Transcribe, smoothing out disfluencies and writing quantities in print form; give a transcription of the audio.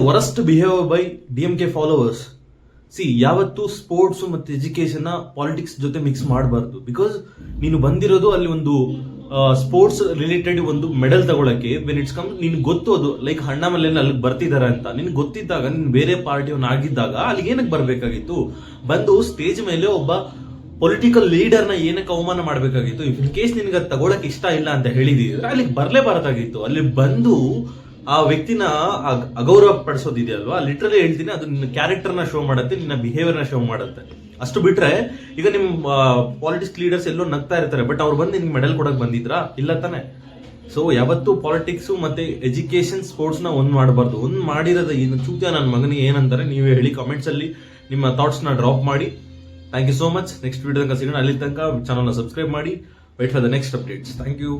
Worst behaviour by DMK followers. ಯಾವತ್ತು sports ಮತ್ತೆ education politics ಜೊತೆ ಮಿಕ್ಸ್ ಮಾಡಬಾರ್ದು. ಬಿಕಾಸ್ ನೀನು ಬಂದಿರೋದು ಅಲ್ಲಿ ಒಂದು ಸ್ಪೋರ್ಟ್ಸ್ ರಿಲೇಟೆಡ್ ಒಂದು ಮೆಡಲ್ ತಗೊಳಕ್ಕೆ. ವೆನ್ ಇಟ್ಸ್ ಕಮ್ ನಿನ್ ಗೊತ್ತು ಅದು ಲೈಕ್ ಅಣ್ಣಾಮಲೆ ಅಲ್ಲಿಗೆ ಬರ್ತಿದಾರೆ ಅಂತ ನಿನ್ ಗೊತ್ತಿದ್ದಾಗ, ನೀನ್ ಬೇರೆ ಪಾರ್ಟಿಯವನ್ನ ಆಗಿದ್ದಾಗ ಅಲ್ಲಿಗೆ ಏನಕ್ಕೆ ಬರ್ಬೇಕಾಗಿತ್ತು? ಬಂದು ಸ್ಟೇಜ್ ಮೇಲೆ ಒಬ್ಬ ಪೊಲಿಟಿಕಲ್ ಲೀಡರ್ನ ಏನಕ್ಕೆ ಅವಮಾನ ಮಾಡಬೇಕಾಗಿತ್ತು? ಇನ್ ಕೇಸ್ ನಿನ್ಗೆ ಅದು ತಗೊಳಕ್ ಇಷ್ಟ ಇಲ್ಲ ಅಂತ ಹೇಳಿದಿದ್ರೆ ಅಲ್ಲಿಗೆ ಬರ್ಲೇಬಾರದಾಗಿತ್ತು. ಅಲ್ಲಿ ಬಂದು ಆ ವ್ಯಕ್ತಿನ ಅಗೌರವ ಪಡಿಸೋದಿದೆಯಲ್ವಾ, ಲಿಟ್ರಲಿ ಹೇಳ್ತೀನಿ, ಅದು ನಿನ್ನ ಕ್ಯಾರೆಕ್ಟರ್ನ ಶೋ ಮಾಡುತ್ತೆ, ನಿನ್ನ ಬಿಹೇವಿಯರ್ನ ಶೋ ಮಾಡುತ್ತೆ. ಅಷ್ಟು ಬಿಟ್ರೆ ಈಗ ನಿಮ್ ಪಾಲಿಟಿಕ್ಸ್ ಲೀಡರ್ಸ್ ಎಲ್ಲೋ ನಗ್ತಾ ಇರ್ತಾರೆ, ಬಟ್ ಅವ್ರು ಬಂದು ನಿಮ್ಗೆ ಮೆಡಲ್ ಕೊಡಕ್ ಬಂದಿದ್ರಾ? ಇಲ್ಲ ತಾನೆ. ಸೊ ಯಾವತ್ತು ಪಾಲಿಟಿಕ್ಸ್ ಮತ್ತೆ ಎಜುಕೇಶನ್ ಸ್ಪೋರ್ಟ್ಸ್ ನ ಒಂದ್ ಮಾಡಬಾರ್ದು. ಒಂದ್ ಮಾಡಿರೋದು ಇನ್ನು ಚೂತ್ಯ ನನ್ನ ಮಗನಿಗೆ ಏನಂತಾರೆ ನೀವೇ ಹೇಳಿ, ಕಾಮೆಂಟ್ಸ್ ಅಲ್ಲಿ ನಿಮ್ಮ ಥಾಟ್ಸ್ ನ ಡ್ರಾಪ್ ಮಾಡಿ. Thank you so much. Next video ತನಕ ಸಿಗೋಣ. ಅಲ್ಲಿ ತನಕ ಚಾನಲ್ ನ ಸಬ್ಸ್ಕ್ರೈಬ್ ಮಾಡಿ. Wait for the next updates. Thank you.